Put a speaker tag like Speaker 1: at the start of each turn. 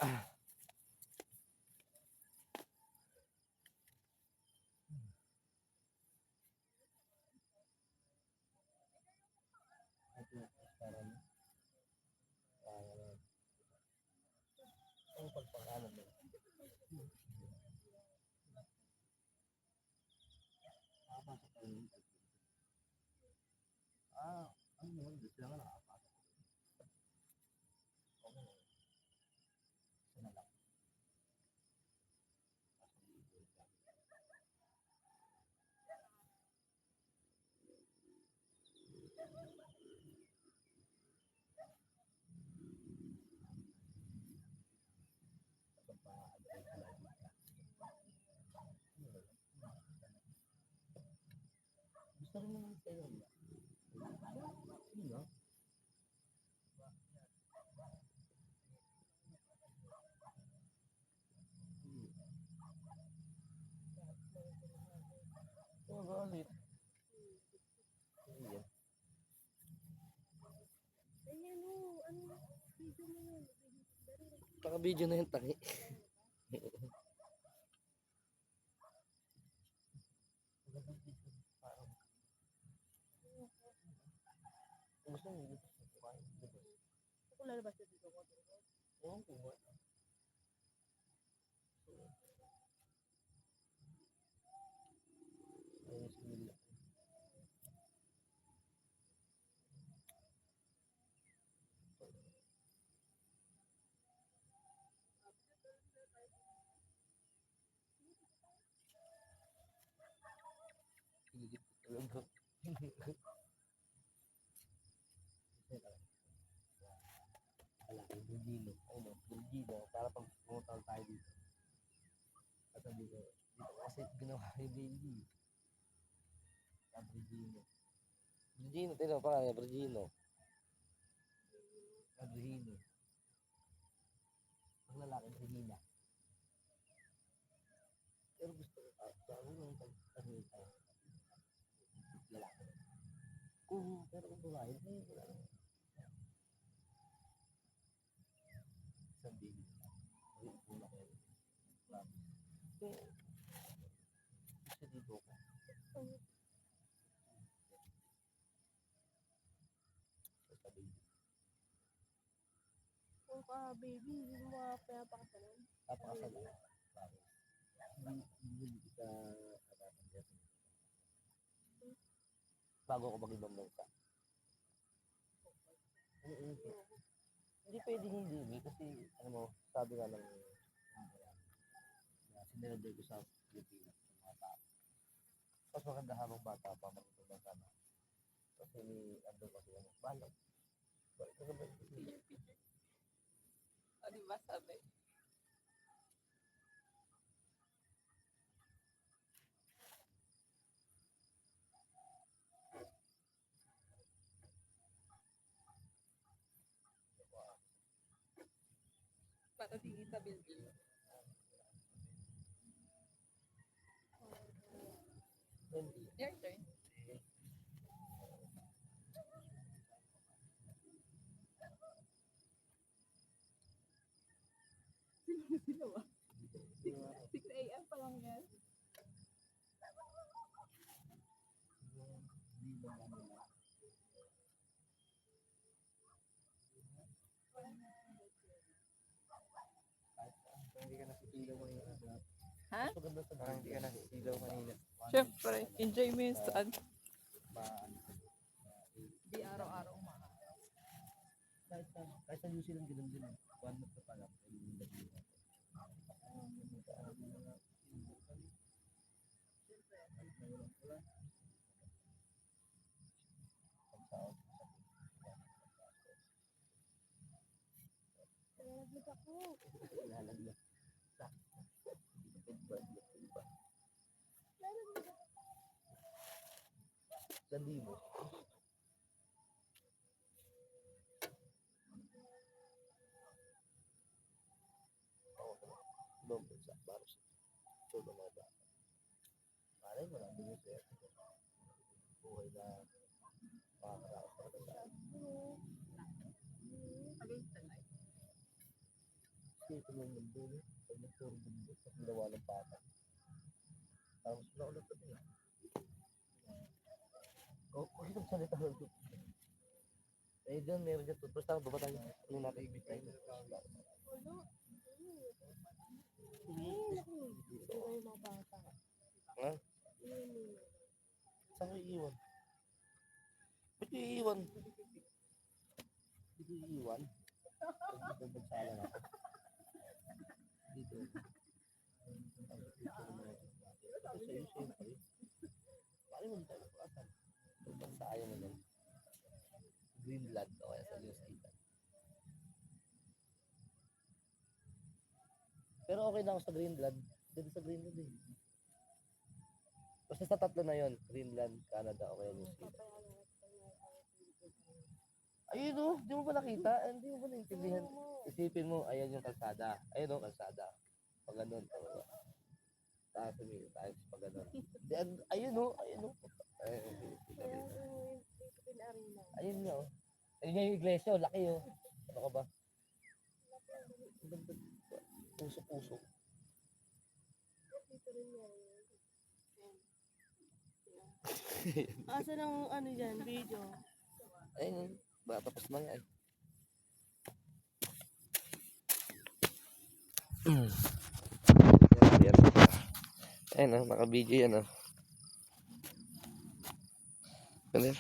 Speaker 1: Ang pagpangano mo. Ano naman, gusto naman nakapasok. Isa na lang. Gusto rin naman sa'yo. Sino? Galit. Paka-video na yung tangi. Gusto mo dito sa kumain. Ako lalabas na dito ko. Oo, kumain. Ayos nila. Higit talaga. Wala, Virgino. Ano, Virgino. Para pag pumunta tayo dito. At dito kasi ginawa yung baby. Virgino. Virgino, tino pa kaya, Virgino. Virgino. Ang lalaki, Virgina. Pero gusto ko, sabi nung pag-tanong tayo. Lalaki. Pero kung babae, wala naman. Isang baby. Wala ko yun. Kasi dito ko. Basta baby.
Speaker 2: Kung baby, hindi mo pinapakasalan.
Speaker 1: Napakasalan. Hindi kita natatanggap. Bago ako mag-ibang bansa. Hindi pwedeng hindi kasi ano mo, sabi nga ng sinilagay ko sa Pilipinas sa mga tao. Mas maganda habang bata pa mag-ibang bansa na. Kasi ando kasi yung balot.
Speaker 2: O, diba sabi? Para tingin sa building. Your turn. Sino ba? 6 a.m. pa lang yan.
Speaker 1: Hindi ka nasisilaw kanina.
Speaker 2: Ha?
Speaker 1: Parang hindi ka nasisilaw kanina.
Speaker 2: Siyempre, enjoy mo yung sun. Di araw-araw umaaraw.
Speaker 1: Kahit sa New Zealand, ganun din. 1 month na pala.
Speaker 2: Nalaglag ako.
Speaker 1: Lalaglag. Sa libo. Ibang bansa. Para sa todo mga bata. Malay mo lang, bigyan sa'yo. Buhay na makakaraos talaga sa akin.
Speaker 2: Against the light.
Speaker 1: Ito mo mundo, no? Pag nagturo mundo, sa ginawa ng bata. Tapos naulat ko nila. Kung ito salita ng toothbrush. Eh, dyan, meron dyan toothbrush. Tama ba tayo? Ano natin ibig tayo?
Speaker 2: Wala. Hindi kayo mabata.
Speaker 1: Ha? Saan ko iiwan? Ba't ko iiwan? Hindi ko iiwan. Dito magsalang ako. Dito. Ito sa'yo, siyempre. Paano mo tayo nakakasal? Magsasayo mo lang. Greenland o kaya sa New Zealand. Pero okay na ako sa Greenland. Ganda sa Greenland eh. Basta sa tatlo na yon, Greenland, Canada o kaya New Zealand. Ayun o, di mo ba nakita? Hindi mo ba naintindihan? Isipin mo, ayan yung kalsada. Ayun o, kalsada. Pag ganun, pababa. Taas umiyo, taas pag ganun. Ayun o, ayun o. Ayun nga o. Ayun nga yung iglesia o, laki o. Ano ka ba? Puso-puso.
Speaker 2: Asa ng ano dyan, video?
Speaker 1: Ayun, ba tapos na nga eh. Yan. Ayun o, naka-video yan o. Ganun.